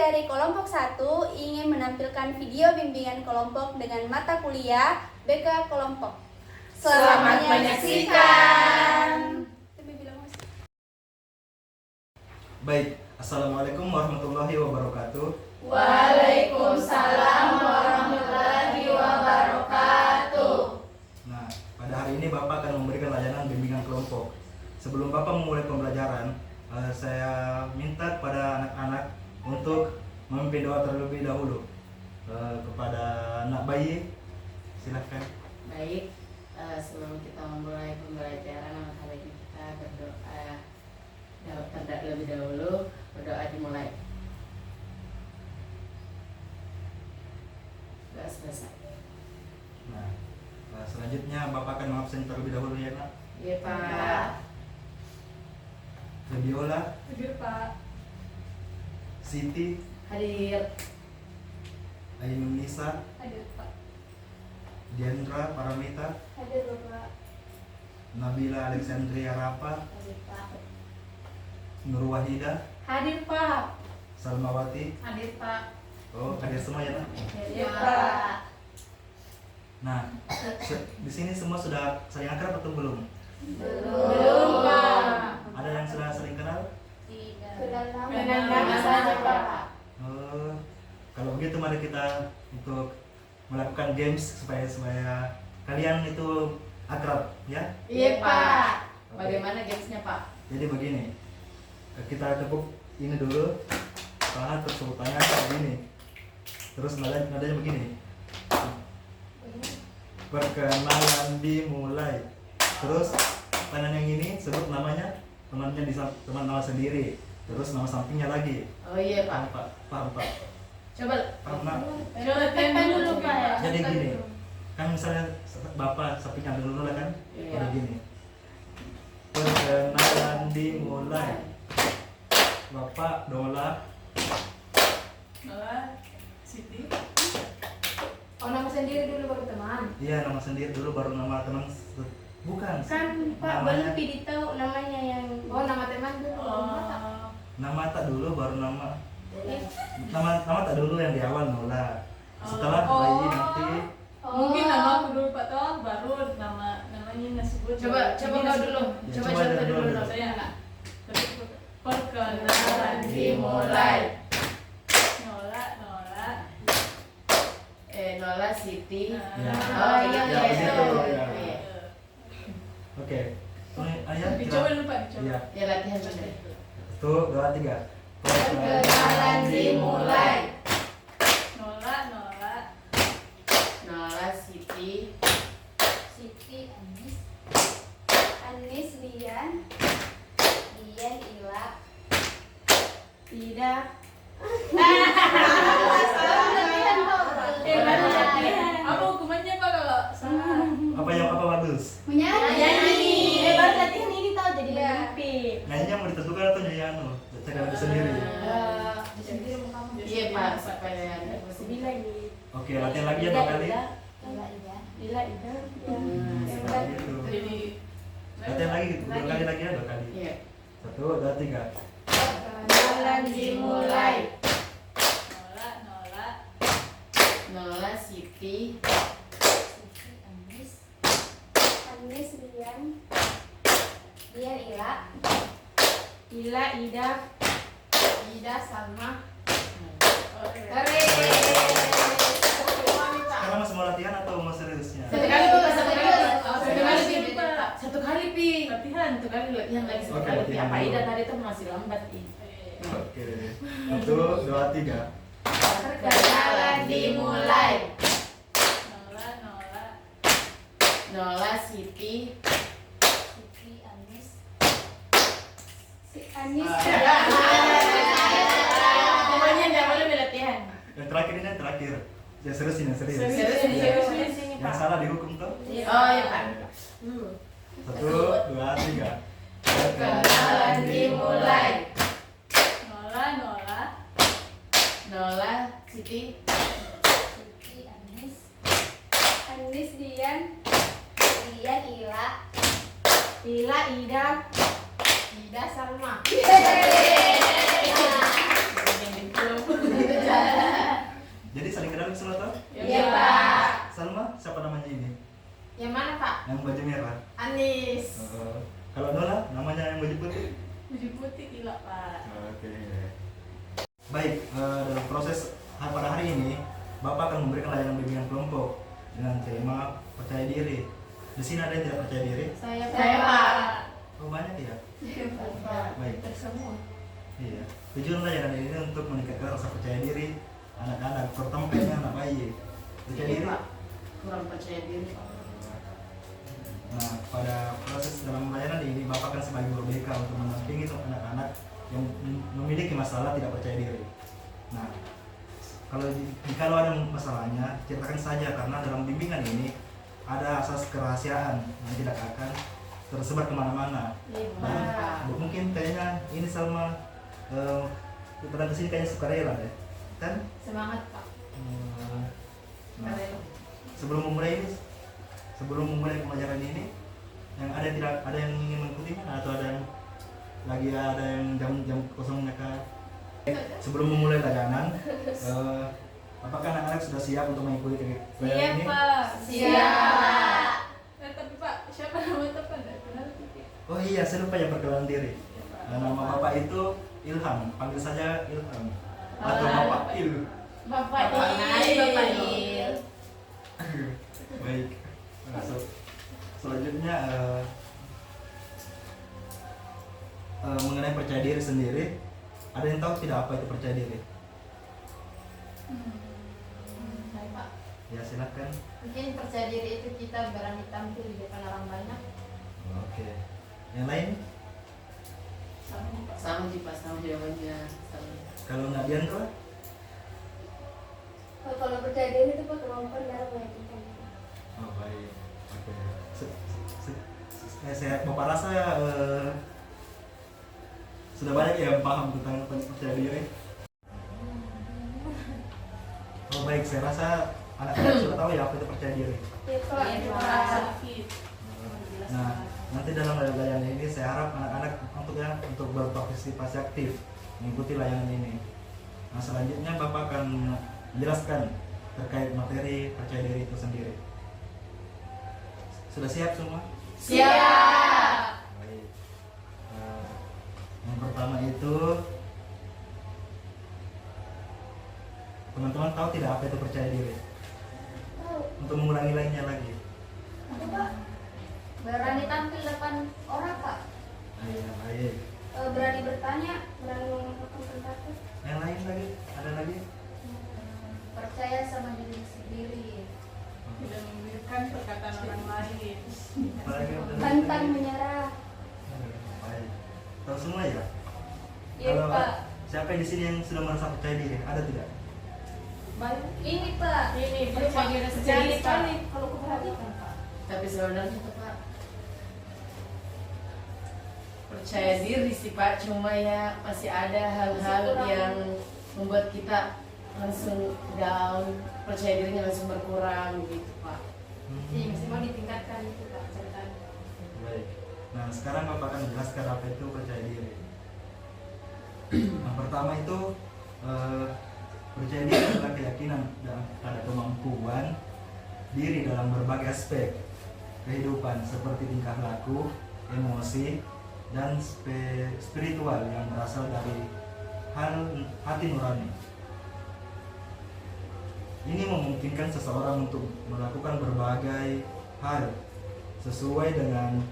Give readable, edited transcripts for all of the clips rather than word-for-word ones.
dari kelompok 1 ingin menampilkan video bimbingan kelompok dengan mata kuliah BK kelompok. Selamat menyaksikan. Baik, Assalamualaikum warahmatullahi wabarakatuh. Waalaikumsalam warahmatullahi wabarakatuh. Nah, pada hari ini Bapak akan memberikan layanan bimbingan kelompok. Sebelum Bapak memulai pembelajaran, saya minta kepada anak-anak untuk memimpin doa terlebih dahulu kepada anak bayi. Silakan. Baik, sebelum kita memulai pembelajaran hari ini kita berdoa terlebih dahulu. Berdoa dimulai. Sudah selesai. Nah, selanjutnya Bapak akan mengabsen terlebih dahulu ya, Nak. Iya, Pak. Febiola, Hadir Pak. Siti, Hadir. Ainun Nisa, Hadir Pak. Diandra Paramita, Hadir Bapak. Nabila Alexandria Rapa, Hadir Pak. Nur Wahida, Hadir, Pak. Salmawati. Hadir, Pak. Oh, hadir semua ya, Nak. Hadir, Pak. Nah, di sini semua sudah saling akrab atau belum? Belum, Pak. Ada yang sudah saling kenal? Dengan nama saja, Pak. Kalau begitu mari kita untuk melakukan games supaya kalian itu akrab, ya? Iya, Pak. Oke. Bagaimana gamesnya, Pak? Jadi begini, kita tepuk ini dulu, paha terus tepuk tangan kayak gini, terus nadanya begini. Perkenalan dimulai. Terus tangan yang ini sebut namanya, temannya teman nama sendiri. Terus nama sampingnya lagi. Oh iya, Pak. Paham, Pak? Coba. Paham, Pak? Coba tekan dulu, Pak. Jadi gini, kan misalnya Bapak sampingnya dulu lah kan? Iya. Jadi gini. Perkenalan dimulai. Bapak Dola. Siti. Oh, nama sendiri dulu baru teman. Iya, nama sendiri dulu baru nama teman. Bukan. Kan Pak Namanya- belum ditahu namanya yang. Oh, nama teman dulu. Nama tak dulu baru nama tak dulu yang di awal Nola. Setelah bayi nanti Mungkin nama aku dulu Pak Toh, baru namanya nasibut. Coba kau dulu. Ya, Coba coba contoh dulu. dulu. Saya anak. Perkenalan Dimulai. Nola. Nola Siti. Ya. Oh iya, Ya, begitu, ya. Iya. Oke. Ayah Dicoba dulu Pak, dicoba. Iya. Ya latihan dulu. 1, 2, 3. Perkenalan dimulai. Nola. Nola Siti. Siti Anis Lian Ila Tidak. Baru latihan. Apa hukumannya Pak kalau salah? Apa bagus? menyanyi. Baru latihan ini tahu jadi mimpi. Nyanyinya mau ditentukan atau nyanyi anu? Cakap sendiri. Sendiri mau kamu. Iya, Pak, supaya Bila ini. Oke, latihan lagi ya 2 kali. Bila Ida. Seperti itu. Jadi Latihan lagi gitu. 2 kali lagi ya, 2 kali. Iya. 1, 2, 3. Perkenalan dimulai. Nola. Nola Siti. Anis Lian Ila Ida. Ida Salma. Sekarang masih mau latihan atau mau seriusnya? Satu kali, Pak. Satu kali. Satu kali, Pak. Satu kali, Pi. Latihan. Satu kali latihan lagi. Satu Oke, kali, Pi. latihan Apa dulu. Ida tadi tuh masih lambat, Pi. Oke. 1, 2, 3. Perkenalan dimulai. Nola. Nola Siti. Anis Pokoknya nggak boleh berlatihan. Yang terakhir ini yang terakhir. Ya serius ini, serius. Serius. Yang salah dihukum tuh. Oh iya, Pak. 1, 2, 3. Perkenalan dimulai. Nola. Nola Siti. Anis Lian Ila Ila Ida. Ida Salma. Yeay. Belum. Pak. Oke. Baik, dalam proses pada hari ini, Bapak akan memberikan layanan bimbingan kelompok dengan tema percaya diri. Di sini ada yang tidak percaya diri? Saya Pak. Oh, banyak ya? Baik. Semua. Iya. Tujuan layanan ini untuk meningkatkan rasa percaya diri anak-anak, terutama kayaknya anak bayi. Percaya diri? Pak. Kurang percaya diri Pak. Nah, pada proses dalam layanan ini, Bapak akan sebagai guru BK untuk mendampingi anak-anak yang memiliki masalah tidak percaya diri. Nah, kalau ada masalahnya, ceritakan saja karena dalam bimbingan ini ada asas kerahasiaan yang tidak akan tersebar kemana-mana. Iya Dan Pak. mungkin kayaknya ini Salma datang kesini kayaknya sukarela deh, kan? Semangat Pak. Nah, Keren. sebelum memulai pembelajaran ini, yang ada yang ingin mengikuti mana atau ada yang jam kosongnya kah? Sebelum memulai layanan, apakah anak-anak sudah siap untuk mengikuti layanan Siap ini? Pak. Siap. Tapi Pak, siapa nama teman? Tidak kenal tidak. Oh iya, saya lupa ya perkenalan diri. Nama Bapak itu Ilham, panggil saja Ilham atau Bapak Il. Bapak Bapak Il. Bapak Il. Baik. Selanjutnya mengenai percaya diri sendiri, ada yang tahu tidak apa itu percaya diri? Hai Pak. Ya silakan. Mungkin percaya diri itu kita berani tampil di depan orang banyak. Oke. Yang lain? Sama sih Pak, sama jawabannya. Sama. Kalau nggak Diandra? Kalau percaya diri itu Pak kemampuan dalam meyakinkan. Oh baik. Oke. Bapak rasa sudah banyak yang paham tentang percaya diri. Oh baik, saya rasa anak-anak sudah tahu ya apa itu percaya diri. Iya Pak. Iya, Pak. Sakit. Nah, nanti dalam layanan ini saya harap anak-anak untuk berpartisipasi aktif mengikuti layanan ini. Nah, selanjutnya Bapak akan menjelaskan terkait materi percaya diri itu sendiri. Sudah siap semua? Siap. Baik. Yang pertama itu teman-teman tahu tidak apa itu percaya diri? Tahu. Untuk mengulangi lainnya lagi. Apa Pak? Berani tampil depan orang Pak. Iya, baik. Berani bertanya, berani mengungkapkan pendapat. Yang lain lagi? Ada lagi? Percaya sama diri sendiri. Tidak membiarkan perkataan orang lain. Apalagi ada lagi? Pantang menyerah. Baik. Tahu semua ya? Iya Kalau Pak. siapa di sini yang sudah merasa percaya diri? Ada tidak? Banyak. Ini Pak. Ini Percaya diri Pak. sendiri, Pak. Sekali kalau kuperhatikan Pak. Tapi sebenarnya itu Pak percaya diri sih Pak, cuma ya masih ada hal-hal yang membuat kita langsung down, percaya dirinya langsung berkurang gitu Pak. Jadi masih mau ditingkatkan itu Pak ceritanya. Baik. Nah, sekarang Bapak akan menjelaskan apa itu percaya diri. Yang pertama itu percaya diri adalah keyakinan dan ada kemampuan diri dalam berbagai aspek kehidupan seperti tingkah laku, emosi, dan spiritual yang berasal dari hati nurani. Ini memungkinkan seseorang untuk melakukan berbagai hal sesuai dengan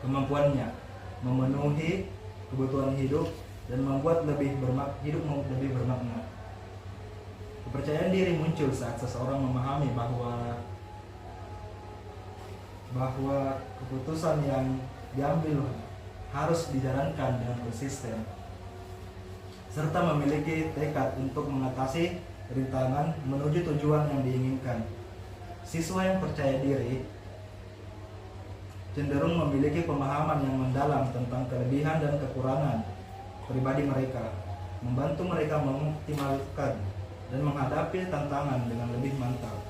kemampuannya, memenuhi kebutuhan hidup dan membuat hidup lebih bermakna. Kepercayaan diri muncul saat seseorang memahami bahwa keputusan yang diambil harus dijalankan dengan konsisten serta memiliki tekad untuk mengatasi rintangan menuju tujuan yang diinginkan. Siswa yang percaya diri cenderung memiliki pemahaman yang mendalam tentang kelebihan dan kekurangan pribadi mereka, membantu mereka mengoptimalkan dan menghadapi tantangan dengan lebih mantap.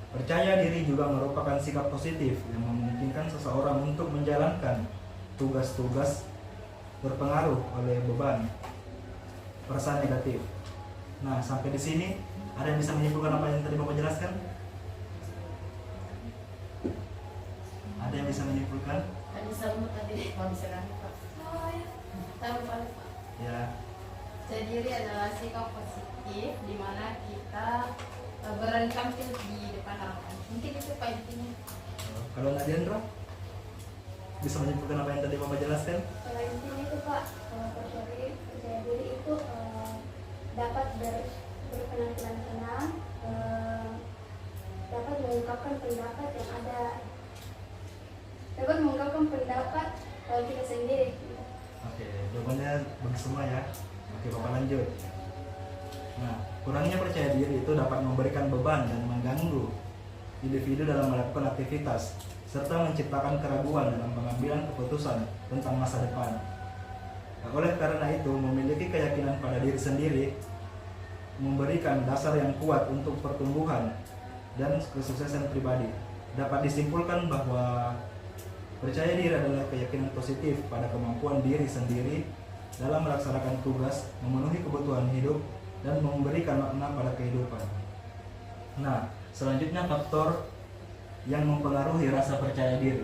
Percaya diri juga merupakan sikap positif yang memungkinkan seseorang untuk menjalankan tugas-tugas terpengaruh oleh beban perasaan negatif. Nah, sampai di sini ada yang bisa menyimpulkan apa yang tadi Bapak jelaskan? Ada yang bisa menyimpulkan? Tadi sama tadi kalau misalkan Pak. Tahu diri adalah sikap positif di mana kita berani tampil di depan orang. Mungkin itu Pak intinya. Kalau Nak Diandra bisa menyimpulkan apa yang tadi Bapak jelaskan? Kalau intinya itu Pak, percaya diri itu dapat berpenampilan tenang, dapat mengungkapkan pendapat yang ada, dapat mengungkapkan pendapat kalau kita sendiri. Oke, jawabannya bagus semua ya. Oke, Bapak lanjut. Nah, kurangnya percaya diri itu dapat memberikan beban dan mengganggu individu dalam melakukan aktivitas, serta menciptakan keraguan dalam pengambilan keputusan tentang masa depan. Nah, oleh karena itu, memiliki keyakinan pada diri sendiri memberikan dasar yang kuat untuk pertumbuhan dan kesuksesan pribadi. Dapat disimpulkan bahwa percaya diri adalah keyakinan positif pada kemampuan diri sendiri dalam melaksanakan tugas, memenuhi kebutuhan hidup, dan memberikan makna pada kehidupan. Nah, selanjutnya faktor yang mempengaruhi rasa percaya diri,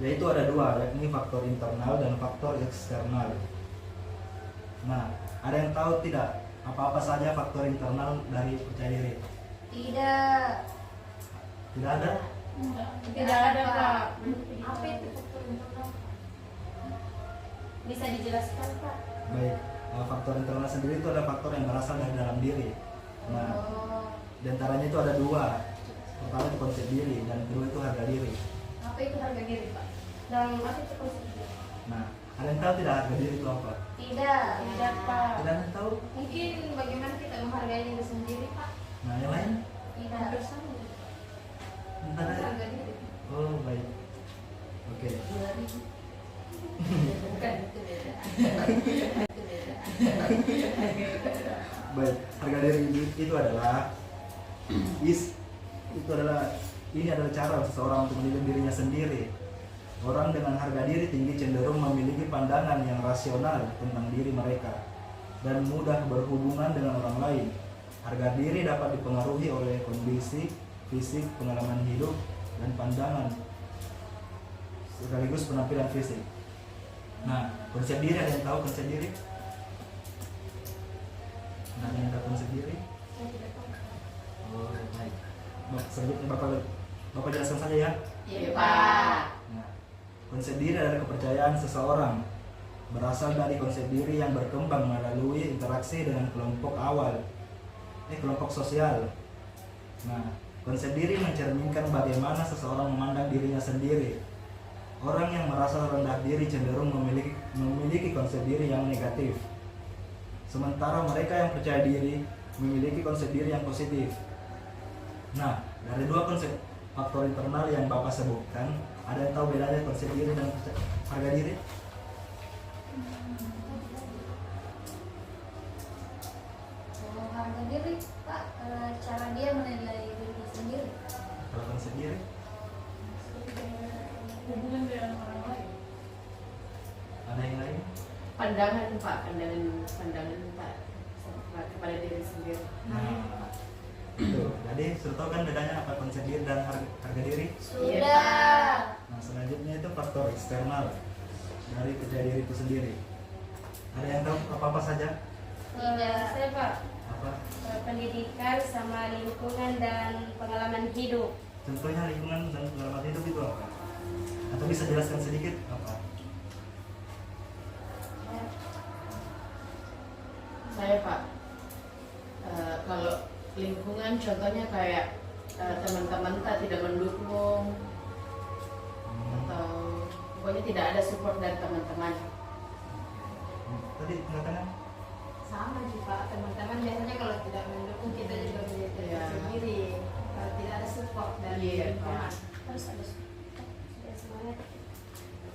yaitu ada dua, yakni faktor internal dan faktor eksternal. Nah, ada yang tahu tidak apa-apa saja faktor internal dari percaya diri? Tidak. Tidak ada? Tidak ada Pak. Apa itu faktor internal? Bisa dijelaskan Pak? Baik, faktor internal sendiri itu ada faktor yang berasal dari dalam diri. Nah, di antaranya itu ada dua. Pertama itu konsep diri, dan kedua itu harga diri. Apa itu harga diri Pak? Dan apa itu konsep diri? Nah, ada yang tahu tidak harga diri itu apa? Tidak. Tidak Pak. Tidak ada yang tahu? Mungkin bagaimana kita menghargai diri sendiri Pak? Nah, yang lain? Tidak. Bersama. Entah ada? Harga diri. Oh, baik. Oke. Bukan itu beda. Baik, harga diri itu adalah ini adalah cara seseorang untuk menilai dirinya sendiri. Orang dengan harga diri tinggi cenderung memiliki pandangan yang rasional tentang diri mereka dan mudah berhubungan dengan orang lain. Harga diri dapat dipengaruhi oleh kondisi fisik, pengalaman hidup, dan pandangan sekaligus penampilan fisik. Nah, konsep diri, ada yang tahu konsep diri? Nah, yang tahu konsep diri? Oh, baik. Selanjutnya Bapak jelaskan saja ya. Iya Pak. Nah, konsep diri adalah kepercayaan seseorang berasal dari konsep diri yang berkembang melalui interaksi dengan kelompok sosial. Nah, konsep diri mencerminkan bagaimana seseorang memandang dirinya sendiri. Orang yang merasa rendah diri cenderung memiliki konsep diri yang negatif. Sementara mereka yang percaya diri memiliki konsep diri yang positif. Nah, dari dua konsep faktor internal yang Bapak sebutkan, ada yang tahu bedanya konsep diri dan harga diri? Kalau harga diri Pak, cara dia menilai diri sendiri. Kalau konsep diri? Hubungan dengan orang lain. Ada yang lain? Pandangan Pak, pandangan Pak kepada diri sendiri. Nah, itu. Jadi sudah tahu kan bedanya apa konsep diri dan harga diri? Sudah. Nah, selanjutnya itu faktor eksternal dari percaya diri itu sendiri. Ada yang tahu apa-apa saja? Tidak. Saya Pak. Apa? Pendidikan sama lingkungan dan pengalaman hidup. Contohnya lingkungan dan pengalaman hidup itu apa? Atau bisa jelaskan sedikit apa? Saya Pak, kalau lingkungan contohnya kayak teman-teman tak tidak mendukung atau pokoknya tidak ada support dari teman-teman. Tadi tingkatannya? Sama sih Pak, teman-teman biasanya kalau tidak mendukung kita juga menjadi Iya. sendiri. Kalau tidak ada support dari Iya, lingkungan. Pak. Harus ada support. Sudah semangat.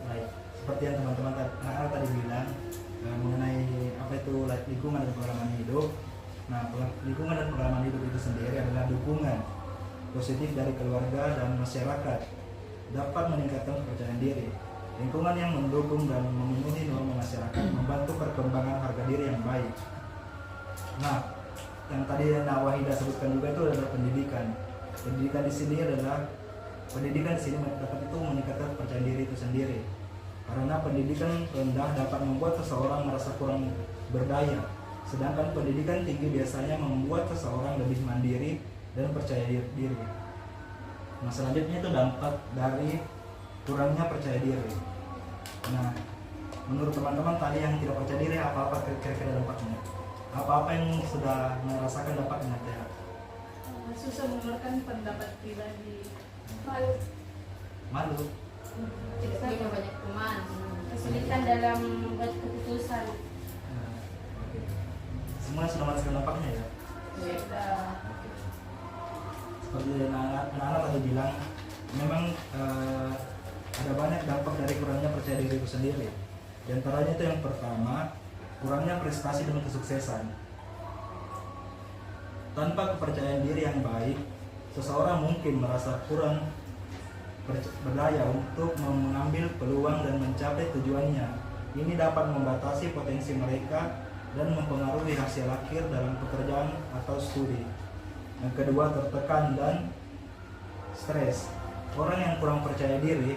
Baik, seperti yang teman-teman anak-anak tadi bilang mengenai apa itu lingkungan dan pengalaman hidup. Nah, lingkungan dan pengalaman hidup itu sendiri adalah dukungan positif dari keluarga dan masyarakat dapat meningkatkan kepercayaan diri. Lingkungan yang mendukung dan memenuhi norma masyarakat membantu perkembangan harga diri yang baik. Nah, yang tadi Nawahida sebutkan juga itu adalah pendidikan. Pendidikan di sini dapat itu meningkatkan kepercayaan diri itu sendiri. karena pendidikan rendah dapat membuat seseorang merasa kurang berdaya, sedangkan pendidikan tinggi biasanya membuat seseorang lebih mandiri dan percaya diri. Nah, selanjutnya itu dampak dari kurangnya percaya diri. Nah, menurut teman-teman tadi yang tidak percaya diri, apa-apa kira-kira dampaknya? Apa-apa yang sudah merasakan dampaknya ya? Susah mengeluarkan pendapat pribadi. Malu. Tidak punya banyak teman. Kesulitan dalam membuat keputusan. Nah, oke. Semua sudah merasakan dampaknya ya? Beda. Seperti anak-anak tadi bilang, memang ada banyak dampak dari kurangnya percaya diri itu sendiri. Di antaranya itu yang pertama, kurangnya prestasi dan kesuksesan. Tanpa kepercayaan diri yang baik, seseorang mungkin merasa kurang berdaya untuk mengambil peluang dan mencapai tujuannya. Ini dapat membatasi potensi mereka dan mempengaruhi hasil akhir dalam pekerjaan atau studi. Yang kedua, tertekan dan stres. Orang yang kurang percaya diri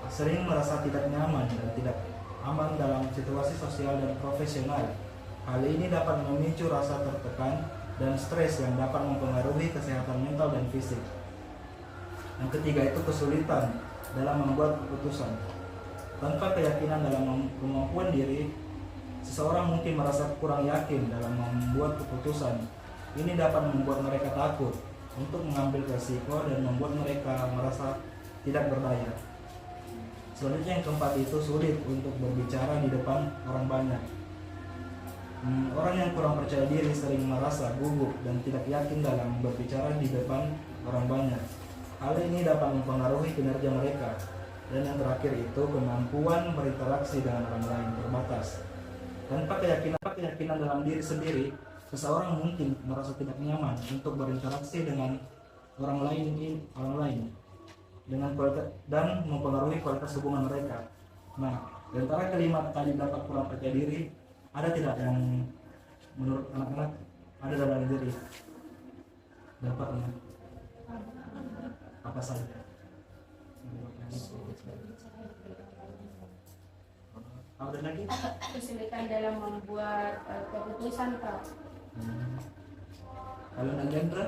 sering merasa tidak nyaman dan tidak aman dalam situasi sosial dan profesional. Hal ini dapat memicu rasa tertekan dan stres yang dapat mempengaruhi kesehatan mental dan fisik. Yang ketiga itu kesulitan dalam membuat keputusan. Tanpa keyakinan dalam kemampuan diri, seseorang mungkin merasa kurang yakin dalam membuat keputusan. Ini dapat membuat mereka takut untuk mengambil resiko dan membuat mereka merasa tidak berdaya. Selanjutnya yang keempat itu sulit untuk berbicara di depan orang banyak. Orang yang kurang percaya diri sering merasa gugup dan tidak yakin dalam berbicara di depan orang banyak. Hal ini dapat mempengaruhi kinerja mereka. Dan yang terakhir itu kemampuan berinteraksi dengan orang lain terbatas. Tanpa keyakinan dalam diri sendiri, seseorang mungkin merasa tidak nyaman untuk berinteraksi dengan orang lain dengan kualitas dan mempengaruhi kualitas hubungan mereka. Nah, di antara kelima tadi dapat kurang percaya diri, ada tidak yang menurut anak-anak ada dalam diri dampaknya? Apa saja? Ada lagi? Kesulitan dalam membuat keputusan, Pak. Kalau Nagendra?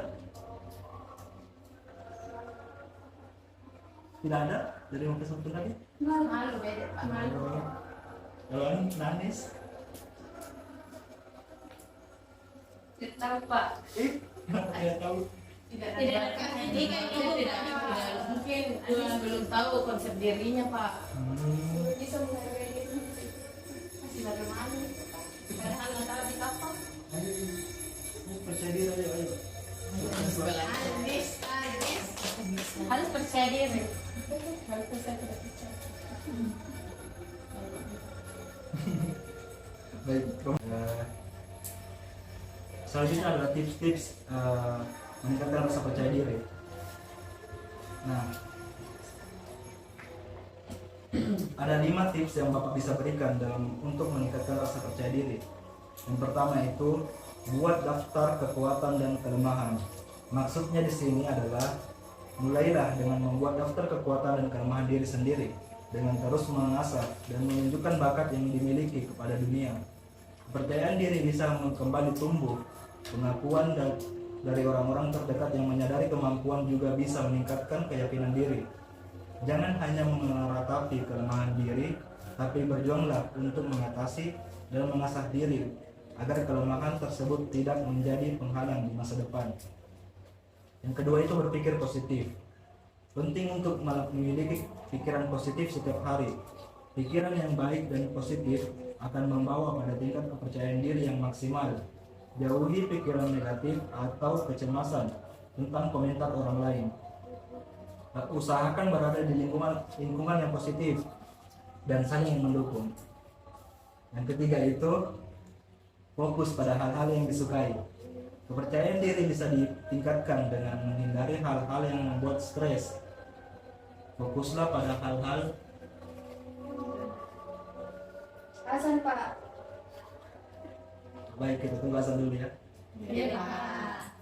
Tidak ada dari yang kesempatan lagi? Malu beda Pak. Kalau ini nangis? Tidak tahu Pak. Tidak tahu. Tidak Tidak ada. ada. Ini kan mungkin belum tahu konsep dirinya, Pak. Bisa menghargai diri. Masih malu-malu. Padahal nggak tahu di apa. Ayo, percaya diri ayo. Harus percaya diri. Harus saya tidak percaya. Baik. Selanjutnya adalah tips-tips meningkatkan rasa percaya diri. Nah, ada 5 tips yang Bapak bisa berikan untuk meningkatkan rasa percaya diri. Yang pertama itu buat daftar kekuatan dan kelemahan. Maksudnya di sini adalah mulailah dengan membuat daftar kekuatan dan kelemahan diri sendiri dengan terus mengasah dan menunjukkan bakat yang dimiliki kepada dunia. Kepercayaan diri bisa kembali tumbuh. Pengakuan dari orang-orang terdekat yang menyadari kemampuan juga bisa meningkatkan keyakinan diri. Jangan hanya meratapi kelemahan diri, tapi berjuanglah untuk mengatasi dan mengasah diri agar kelemahan tersebut tidak menjadi penghalang di masa depan. Yang kedua itu berpikir positif. Penting untuk memiliki pikiran positif setiap hari. Pikiran yang baik dan positif akan membawa pada tingkat kepercayaan diri yang maksimal. Jauhi pikiran negatif atau kecemasan tentang komentar orang lain. Usahakan berada di lingkungan yang positif dan saling mendukung. Yang ketiga itu fokus pada hal-hal yang disukai. Kepercayaan diri bisa ditingkatkan dengan menghindari hal-hal yang membuat stres. Fokuslah pada hal-hal. Azan, Pak. Baik, kita tunggu azan dulu ya. Iya Pak.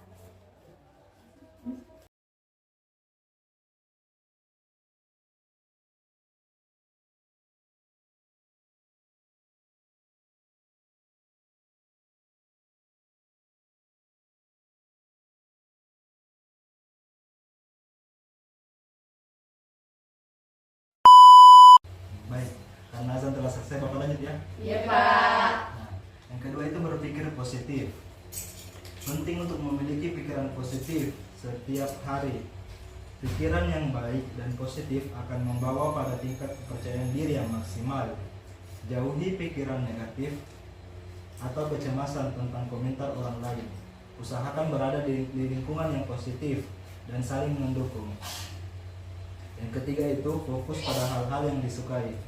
Baik, karena azan telah selesai, Bapak lanjut ya. Iya Pak. Nah, yang kedua itu berpikir positif. Penting untuk memiliki pikiran positif setiap hari. Pikiran yang baik dan positif akan membawa pada tingkat kepercayaan diri yang maksimal. Jauhi pikiran negatif atau kecemasan tentang komentar orang lain. Usahakan berada di lingkungan yang positif dan saling mendukung. Yang ketiga itu fokus pada hal-hal yang disukai.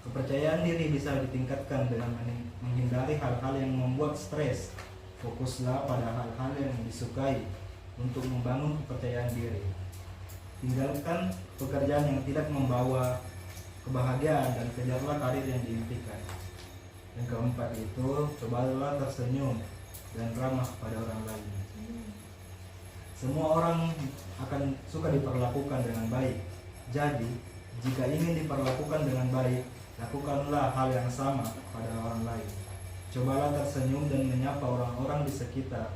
Kepercayaan diri bisa ditingkatkan dengan menghindari hal-hal yang membuat stres. Fokuslah pada hal-hal yang disukai untuk membangun kepercayaan diri. Tinggalkan pekerjaan yang tidak membawa kebahagiaan dan kejarlah karir yang diimpikan. Yang keempat itu, cobalah tersenyum dan ramah pada orang lain. Semua orang akan suka diperlakukan dengan baik. Jadi, jika ingin diperlakukan dengan baik, lakukanlah hal yang sama pada orang lain. Cobalah tersenyum dan menyapa orang-orang di sekitar.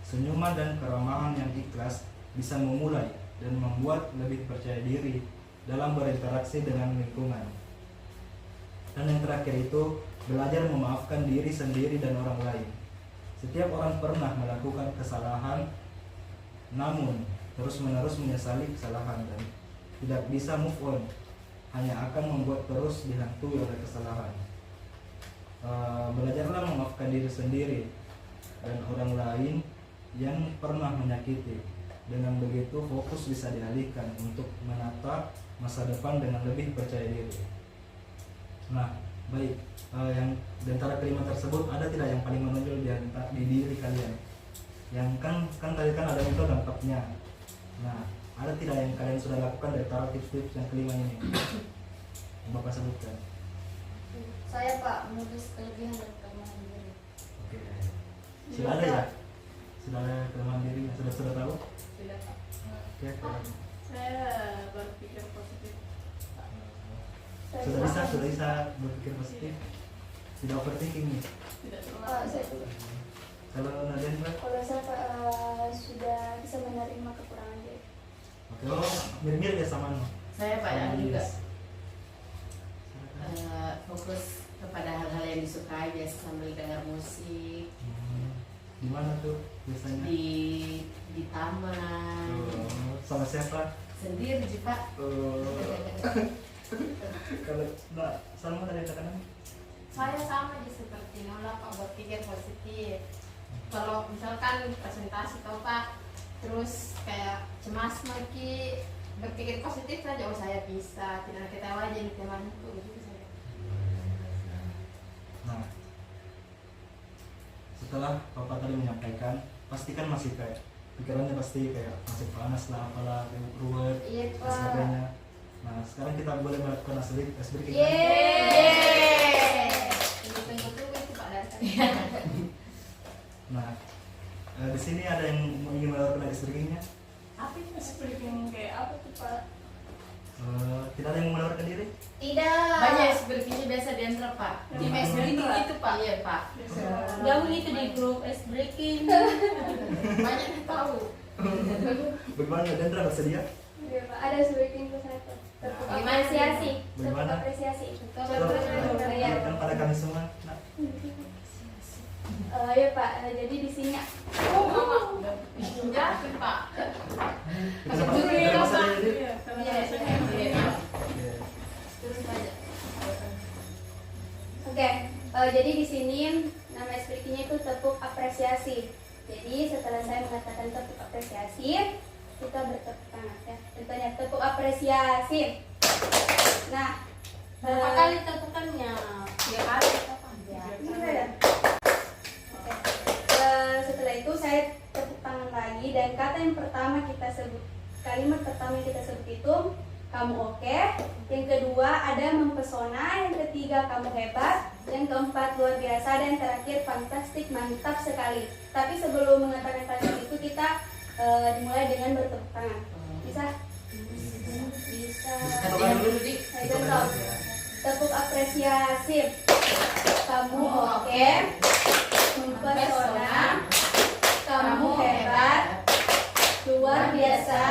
Senyuman dan keramahan yang ikhlas bisa memulai dan membuat lebih percaya diri dalam berinteraksi dengan lingkungan. Dan yang terakhir itu, belajar memaafkan diri sendiri dan orang lain. Setiap orang pernah melakukan kesalahan, namun terus-menerus menyesali kesalahan dan tidak bisa move on, hanya akan membuat terus dihantui oleh kesalahan. Belajarlah memaafkan diri sendiri dan orang lain yang pernah menyakiti. Dengan begitu fokus bisa dialihkan untuk menata masa depan dengan lebih percaya diri. Nah, baik, yang di antara kelima tersebut ada tidak yang paling menonjol di diri kalian? Yang kan tadi kan ada itu dampaknya. Nah, ada tidak yang kalian sudah lakukan dari antara tips-tips yang kelima ini? Yang Bapak sebutkan. Saya Pak, menulis kelebihan dan kelemahan diri. Oke. Sudah ada ya? Sudah ada kelemahan diri? Sudah tahu? Tidak Pak. Oke. Saya berpikir positif. Sudah bisa berpikir positif. Tidak overthinking nih. Tidak Saya terlalu. juga. Kalau Nadine, Kalau saya sudah bisa menerima kekurangan diri. oke. Oh, mirip-mirip ya sama Saya Pak yang juga Silakan. fokus kepada hal-hal yang disukai, biasa sambil dengar musik Di mana tuh biasanya? di taman. Sama siapa? Sendiri sih Pak. Kalau Mbak Salma tadi katakan? Saya sama aja seperti Nola Pak, berpikir positif. Kalau misalkan presentasi tau Pak, terus kayak cemas lagi, berpikir positif saja, oh saya bisa, tidak ketawa jadi temanku gitu saja. Nah, setelah Bapak tadi menyampaikan, pasti kan masih kayak pikirannya pasti kayak masih panas lah, apalah, ruwet, Iya dan Pak. sebagainya. Nah, sekarang kita boleh melakukan icebreaking. Yeay. Tunggu-tunggu itu Pak dari tadi. Nah, di sini ada yang ingin melakukan icebreakingnya? Apa itu speaking kayak apa tuh Pak? Tidak ada yang menawarkan diri? Tidak. Banyak sepertinya biasa di antara Pak. Di Yang mes mana? itu Pak. Iya Pak. Biasa. Gabung itu di grup ice breaking. Banyak yang tahu. Bagaimana Dendra bersedia? Iya Pak, ada ice breaking ke saya Pak. Tepuk Gimana? apresiasi. Tepuk Bagaimana? apresiasi. Coba Iya. berikan pada kami semua. Nah, Iya Pak, jadi di sini. Jatuh Pak. kita dapat Juri kita apa? masalah jadi. Iya, karena Iya, rasanya iya. Oke. Terus saja. Oke, jadi di sini nama ekspresinya itu tepuk apresiasi. Jadi setelah saya mengatakan tepuk apresiasi, kita bertepuk tangan ya. Contohnya tepuk apresiasi. Nah, Berapa kali tepukannya? 3 kali kapan? Ya. Oke. Setelah itu saya tepuk tangan lagi dan kata yang pertama kita sebut, kalimat pertama yang kita sebut itu kamu oke, yang kedua ada mempesona, yang ketiga kamu hebat, yang keempat luar biasa, dan terakhir fantastik, mantap sekali. Tapi sebelum mengatakan kalimat itu kita dimulai dengan bertepuk tangan. Bisa? Bisa. Yang dulu di Saya contoh. Tepuk apresiasi. Kamu oke, mempesona, kamu hebat, luar biasa,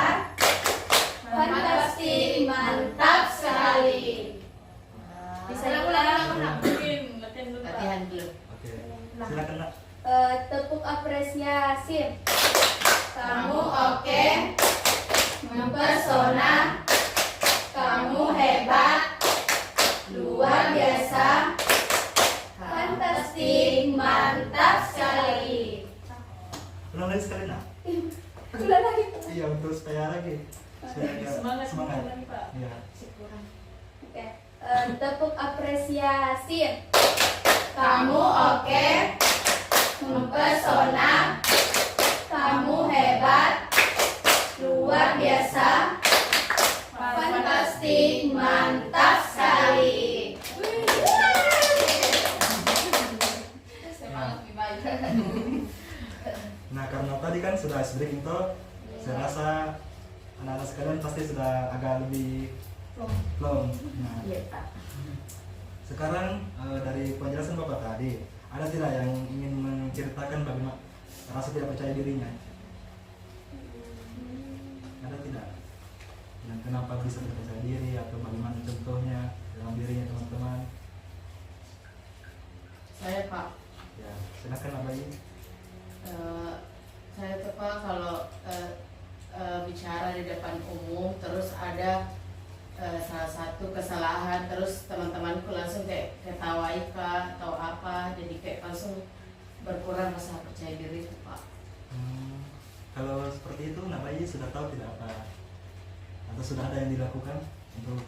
fantastik, mantap sekali. Silakan nak. Tepuk apresiasi. Kamu oke, mempesona, kamu hebat, luar biasa, fantastik, mantap sekali. Ulang lagi sekali nak. Ulang lagi. Iya untuk supaya lagi. Supaya Semangat semangat. lagi Pak. Iya. Syukuran. Oke. Tepuk apresiasi. Kamu oke, mempesona, kamu hebat, luar biasa, fantastik, mantap sekali. Semangat lebih baik. Nah karena tadi kan sudah ice breaking toh, saya rasa anak-anak sekalian pasti sudah agak lebih plong. Nah, Iya Pak. sekarang dari penjelasan Bapak tadi, ada tidak yang ingin menceritakan bagaimana rasa tidak percaya dirinya? Ada tidak? Dan kenapa bisa tidak percaya diri atau bagaimana contohnya dalam dirinya teman-teman? Saya Pak, Ya, silakan Abah ini. saya tuh Pak kalau bicara di depan umum terus ada salah satu kesalahan terus teman-temanku langsung kayak ketawai kah atau apa, jadi kayak langsung berkurang rasa percaya diri itu Pak. Kalau seperti itu, Nabayi sudah tahu tidak apa? Atau sudah ada yang dilakukan untuk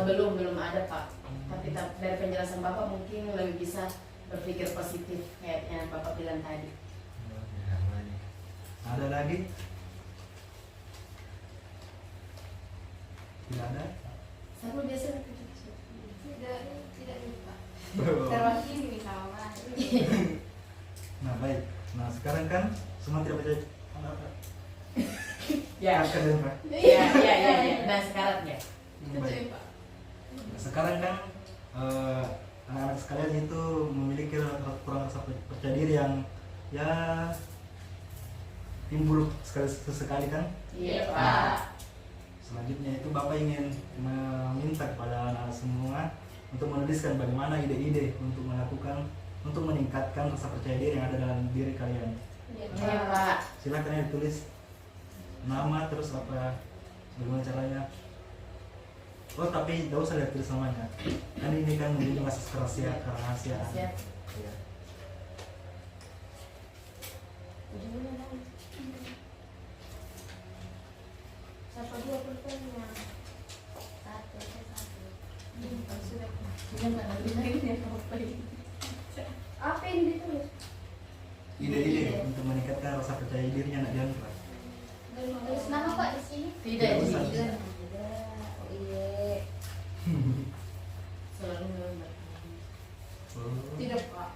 Belum ada Pak, tapi dari penjelasan Bapak mungkin lebih bisa berpikir positif kayak yang Bapak bilang tadi. Ya, baik. Ada lagi? Tidak ada? Saya biasa Tidak lupa. Terwakili sama. Nah baik. Nah sekarang kan semua tidak percaya. Apa? ya. Kalian Pak. Ya. Nah sekarang ya. Baik. Sekarang kan anak-anak sekalian itu memiliki kurang rasa percaya diri yang ya timbul sekali kan. Iya Nah, Pak. selanjutnya itu Bapak ingin meminta kepada anak semua untuk menuliskan bagaimana ide-ide untuk meningkatkan rasa percaya diri yang ada dalam diri kalian. Iya Pak. Silakan ya tulis nama terus apa bagaimana caranya. Oh tapi tidak usah lihat tulis namanya. Kan ini kan menjadi kerahasiaan. Rahasia. Iya. Siapa dua pulpennya? Satu, saya satu. Sudah. Apa yang ditulis? Ide-ide untuk meningkatkan rasa percaya dirinya anak Diandra. Tulis nama Pak di sini. Tidak Tidak usah. tidak. Oh iya. Selalu memang. Oh, Tidak Pak.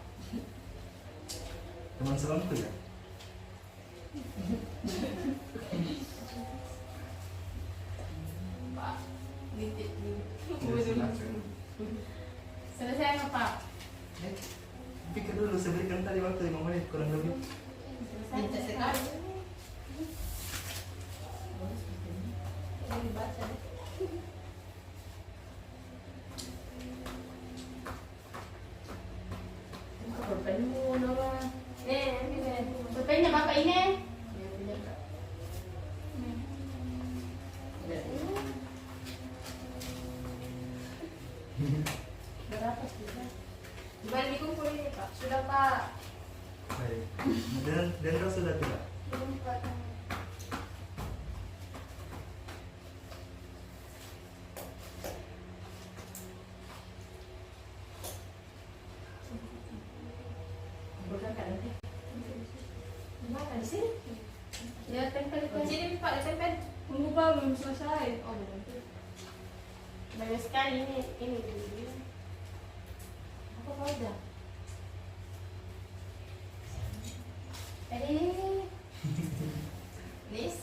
teman selamku ya. Pak. Nitik Ya, silakan. Selesai nggak Pak? Pikir dulu saya berikan tadi waktu 5 menit kurang lebih. Nitik sekali. Ini dibaca. Pulpenmu Nora. Ini. Pulpennya Bapak ini. Berapa sih? Dibalik dikumpul ini Pak. Sudah Pak. Baik. Dan Dendra sudah tidak. Belum Pak. Bukan kan nanti. Di mana di sini? Ya tempel Di sini Pak, ditempel. Tunggu Pak, belum selesai. Oh belum. Banyak sekali ini. Apa aja? List.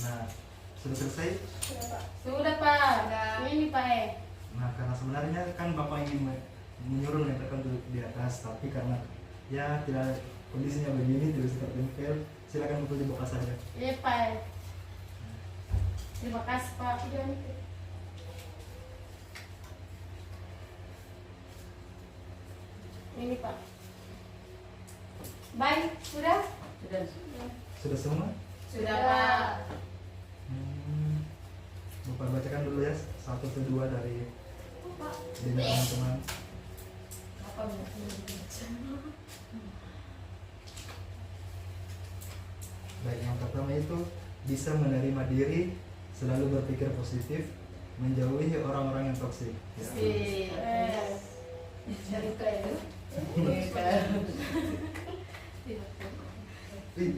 Nah, sudah selesai. Sudah Pak. Sudah. Ini Pak Nah, karena sebenarnya kan Bapak ingin menyuruh menempelkan di atas, tapi karena ya tidak kondisinya begini tidak bisa tempel, silakan Bapak dibuka saja. Iya Pak. Terima kasih Pak. Ini Pak. Baik, sudah? Sudah. Sudah semua? Sudah Pak. Bapak bacakan dulu ya 1 atau 2 dari teman-teman. Apa Baik, yang pertama itu bisa menerima diri, selalu berpikir positif, menjauhi orang-orang yang toksik. Ya. Cerita itu.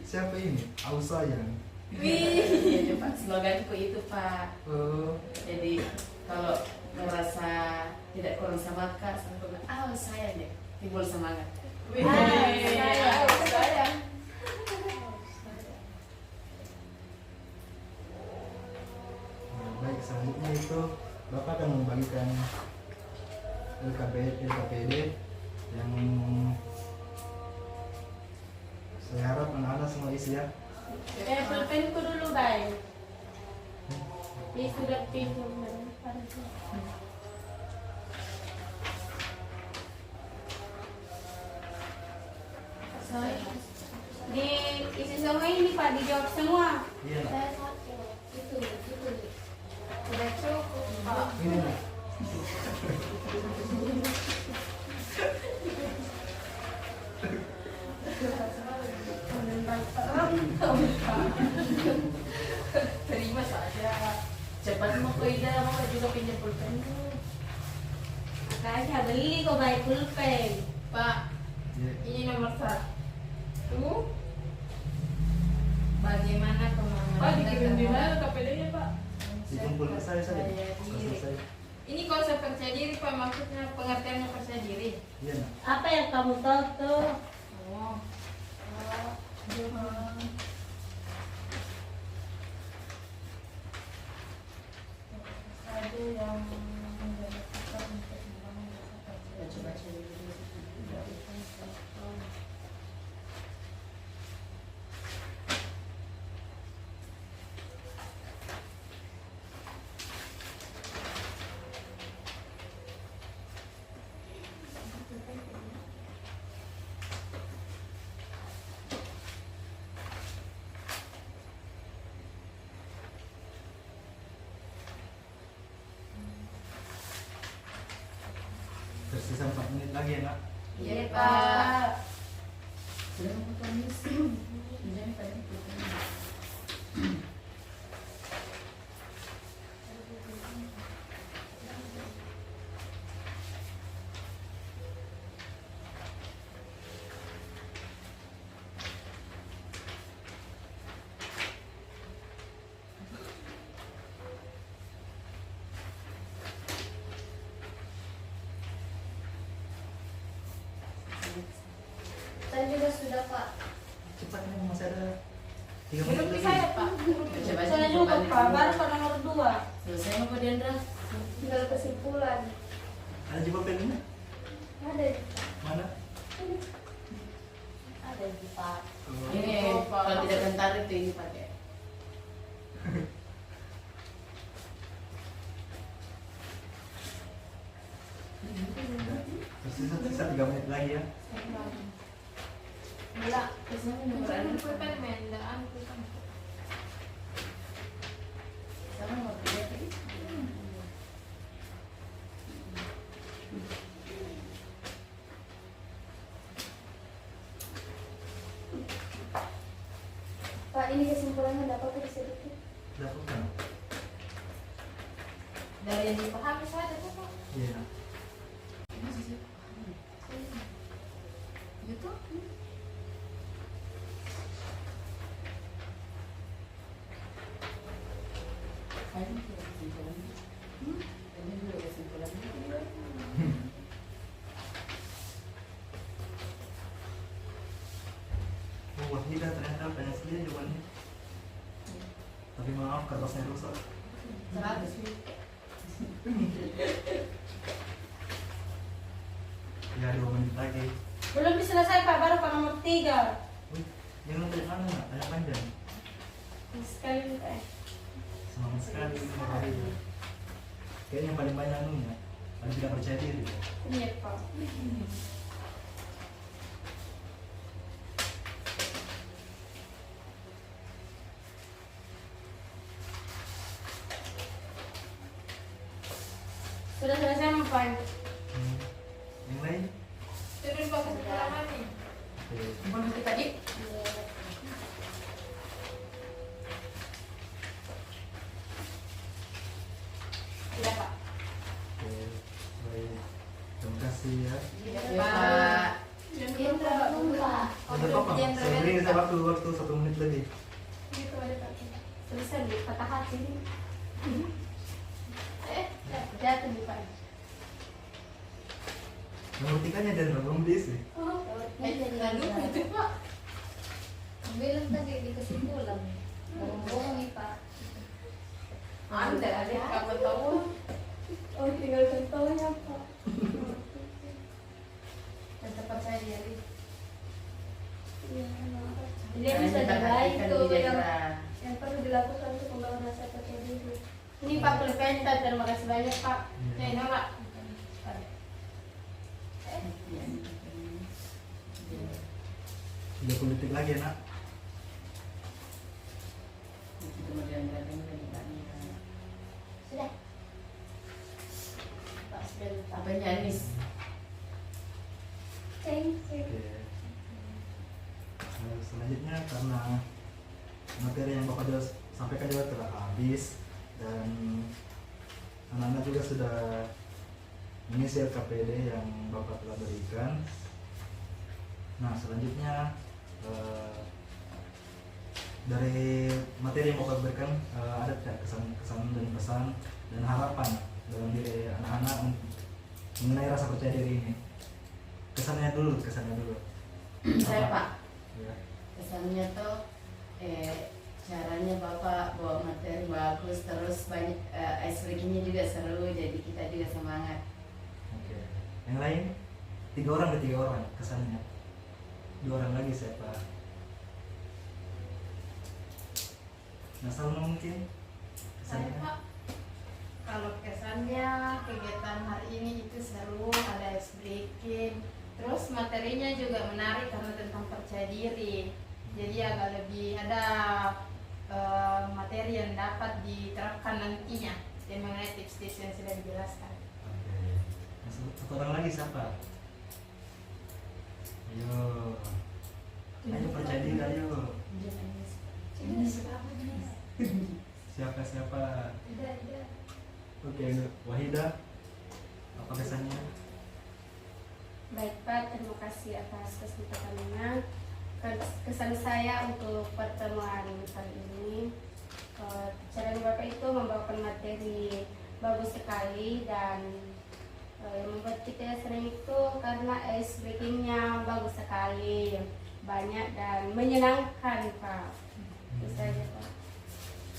Siapa ini? Ausa yang. Iya Pak, sloganku itu Pak. Oh, Jadi kalau merasa tidak kurang semangat, sampai bilang, saya deh, timbul semangat. Saya. baik, selanjutnya itu Bapak akan membagikan LKPD yang saya harap anak-anak semua isi ya. Pulpenku dulu, Bay. Ini sudah pinjam. Di isi semua ini Pak, dijawab semua. Iya nak. Saya satu. Itu. Sudah cukup Pak. Ini nak. Terima saja. Cepat mau ke Ida, mau juga pinjam pulpenku. Makanya beli kok baik pulpen. Pak, Iya. ini nomor 1. Bagaimana pemahaman Pak, Anda dikirim di terhadap- mana KPD-nya, Pak? Dikumpul ke saya saja. Percaya Ke diri. saya. Ini konsep percaya diri Pak, maksudnya pengertiannya percaya diri. Iya nak. Apa yang kamu tahu tuh? Oh. Ada yang menjadikan untuk membangun rasa percaya diri. Baca-baca dulu. Tersisa 4 menit lagi ya nak. Iya Pak. Sudah mau tulis. Pinjam tadi pulpennya. Saya juga sudah Pak. Cepat nih, masih ada 3 Belum menit bisa lagi. ya Pak. Baca-baca Saya di juga depan Pak, itu. baru Pak nomor 2. Selesai mau Diandra? Tinggal kesimpulan. Ada jebak pennya? Ada. Mana? Ada di Pak. Oh. Ini kalau tidak kentar itu ini pakai. Tersisa 3 menit lagi ya. Enggak, biasanya nomor pulpen mendaan pulpen. Sama mau lihat ini. Pak, ini kesimpulannya dapat apa sedikit? Dapat kan? Dari yang dipahami saya ada Pak. Iya nak. Gitu. Ini juga kesimpulannya. Ini juga kesimpulannya. Oh, Wahidah ternyata banyak sekali jawabannya. Tapi maaf, kertasnya rusak. 100 Ya 2 menit lagi. Belum diselesai Pak, baru Pak nomor 3. Wih, jangan tanya mana nak, tanya panjang. Sekali Pak. Semangat sekali ini Wahidah. Kayaknya yang paling banyak anunya, paling tidak percaya diri. Iya Pak. Sudah selesai Pak. Yang lain? Turun Pak ke sebelah mana? Oke. Bukan kita tadi. Tidak Pak. Oke. Baik. Terima kasih ya. Ya Pak. Jenderal Pak. Ada apa? Saya beri saya waktu 1 menit lagi. Gitu ada Pak. Tulisan di patah hati. Jatuh di Pak. Nomor 3-nya dan belum diisi. Lalu itu Pak. Bilang tadi di kesimpulan, bohong-bohong nih Pak. Anda ada kapan tahu? Oh, tinggal contohnya Pak. Dan terpercaya diri. Iya, maaf. Dia bisa nilai itu Yang perlu dilakukan untuk membangun rasa percaya diri. Ini Pak Klepenta, terima kasih banyak Pak. Nolak. Tiga politik lagi nak. Sudah. Pak Sbel. Apa nyanis? Thank you. Oke. Selanjutnya karena materi yang Bapak juga sampaikan juga telah habis dan anak-anak juga sudah mengisi LKPD yang Bapak telah berikan. Nah selanjutnya dari materi yang Bapak berikan ada tidak kesan dan pesan dan harapan dalam diri anak-anak mengenai rasa percaya diri ini? Kesannya dulu. Saya Pak. Ya. Kesannya tuh caranya Bapak bawa materi bagus, terus banyak ice breakingnya juga seru, jadi kita juga semangat. Oke. Yang lain? 3 orang kesannya. 2 orang lagi siapa? Nasal mungkin? Saya Kesannya? Pak. Kalau kesannya kegiatan hari ini itu seru, ada ice breaking, terus materinya juga menarik karena tentang percaya diri. Jadi agak lebih ada materi yang dapat diterapkan nantinya dan mengenai tips-tips yang sudah dijelaskan. Oke. Satu orang lagi siapa? Ayo. Ayo percaya diri ayo. Siapa? Oke, Wahida. Apa kesannya? Baik Pak, terima kasih atas kesempatannya. Kesan saya untuk pertemuan kali ini, cara Bapak itu membawakan materi bagus sekali dan yang membuat kita senang itu karena ice breakingnya bagus sekali, banyak dan menyenangkan Pak. Itu saja Pak.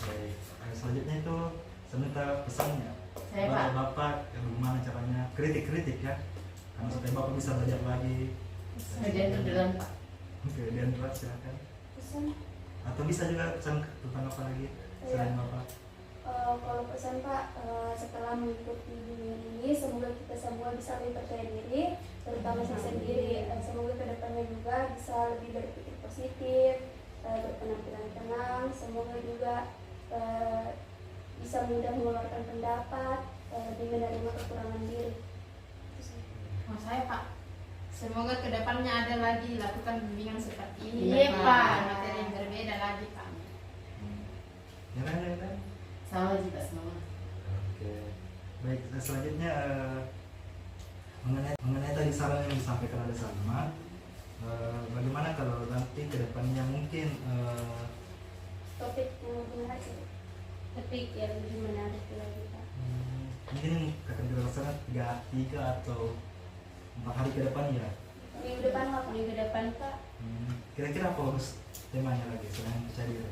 Baik. Selanjutnya itu saya minta pesannya. Saya Kepada Pak. Bapak bagaimana caranya kritik ya, karena supaya Bapak bisa belajar lagi. Kemudian dalam Pak. Oke, dan Rat silakan. Pesan Atau bisa juga pesan tentang apa lagi selain Bapak? kalau pesan Pak, setelah mengikuti bimbingan ini semoga kita semua bisa lebih percaya diri, terutama saya sendiri. Semoga kedepannya juga bisa lebih berpikir positif, berpenampilan tenang. Semoga juga bisa mudah mengeluarkan pendapat, lebih menerima kekurangan diri. Oh, saya Pak. Semoga kedepannya ada lagi lakukan bimbingan seperti ini. Iya, Pak. Materi yang berbeda lagi Pak. Yang lain? Sama juga semua. Oke. Baik, selanjutnya mengenai tadi saran yang disampaikan oleh Salma, bagaimana kalau nanti kedepannya mungkin Topik yang lebih menarik, topik yang lebih menarik lagi Pak. mungkin akan kita laksanakan 3 atau 4 hari ke depan ya. Minggu depan Pak. Minggu depan Pak. Kira-kira apa harus temanya lagi selain percaya diri?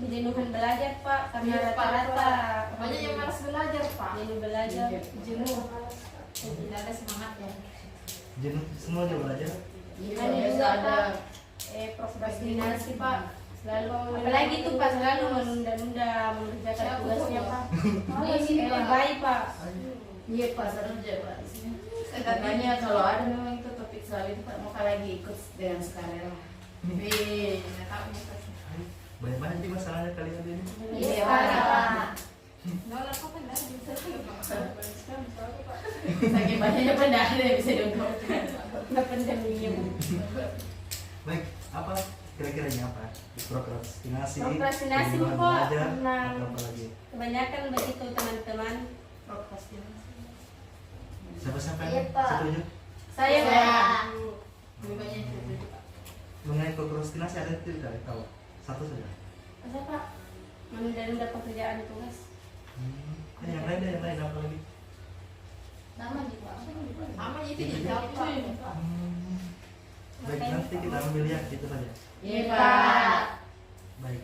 Kejenuhan belajar Pak, karena Iya, Pak. rata-rata Banyak yang malas belajar Pak. jenuh belajar, Iya. jenuh. Tidak ada semangat ya. Jenuh semua juga belajar. Ada juga Pak, prokrastinasi Pak, selalu apalagi tuh Pak selalu menunda-nunda mengerjakan tugasnya Pak. Baik Pak. Iya Pak, seru aja Pak di sini. Makanya kalau ada memang itu topik soal itu Pak, mau lagi ikut dengan sukarela. Wih, nggak tahu nih Pak. Banyak-banyak sih masalahnya kalian ini. Iya, Pak. Nolak apa enggak bisa Saking banyaknya pendana yang bisa diungkapkan. Pandeminya. Baik, apa kira-kira ini apa? Prokrastinasi, Prokrastinasi, kebingungan Pak. belajar, Nah. atau apa lagi? Kebanyakan begitu teman-teman. Prokrastinasi. Siapa-siapa Iya, yang Pak. setuju? Saya Saya. lebih banyak itu Pak. Mengenai prokrastinasi ada yang tidak tahu? Satu saja. Masa Pak? Menunda-nunda pekerjaan tugas. Yang lain deh, yang lain apa lagi? Nama nih Pak. Sama itu dijawab Pak. Baik, nanti kita ambil ya, itu saja. Iya Pak. Baik,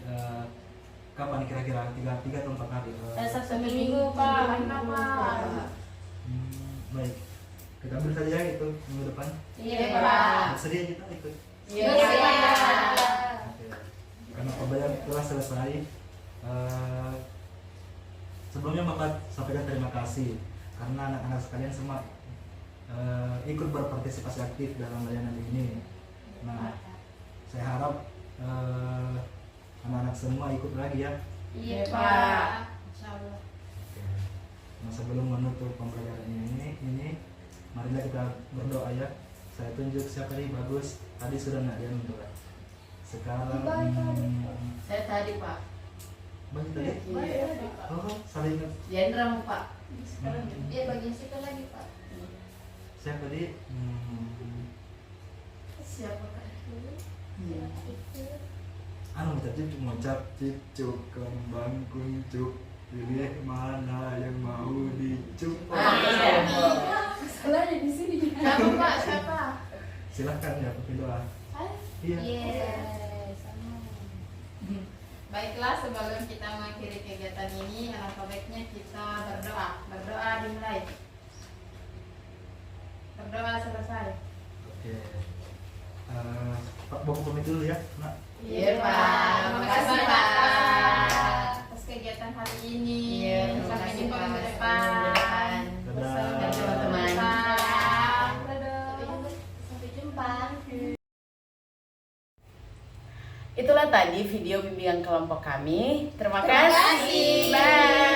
kapan kira-kira? 3 atau 4 hari? Satu minggu Pak. Baik, kita ambil saja itu minggu depan. Iya Iya, Pak. Pak. Bersedia kita ikut. Iya. Oke. Karena pembelajaran telah selesai. Sebelumnya Bapak sampaikan terima kasih karena anak-anak sekalian semua ikut berpartisipasi aktif dalam layanan ini. Nah, saya harap anak-anak semua ikut lagi ya. Iya Pak. Pak. Insyaallah. Oke. Nah, sebelum menutup pembelajaran ini, marilah kita berdoa ya. Saya tunjuk siapa nih bagus. Tadi sudah Nadia mendoa. Sekarang Saya tadi Pak. bagi tadi. Iya. Oh, saling Jendra Pak. Iya bagian situ lagi Pak. siapa tadi? Siapa Kak? Iya. Anu tadi mengucap cicuk kembang kuncup pilih mana yang mau dicuk. Iya. Salahnya di sini. Siapa Pak? Siapa? Silahkan ya pimpin doa. Saya? Iya. Iya sama. Baiklah, sebelum kita mengakhiri kegiatan ini, alangkah baiknya kita berdoa. Berdoa dimulai. Berdoa selesai. Oke. Pak Bapak pamit dulu ya, Nak. Iya Pak. Terima kasih Pak atas kegiatan hari ini. Iya, terima Sampai kasih jumpa Pak. minggu Minggu depan. depan. Dadah. Dan teman-teman. Dadah. Sampai jumpa. Itulah tadi video bimbingan kelompok kami. Terima Terima kasih. kasih. Bye.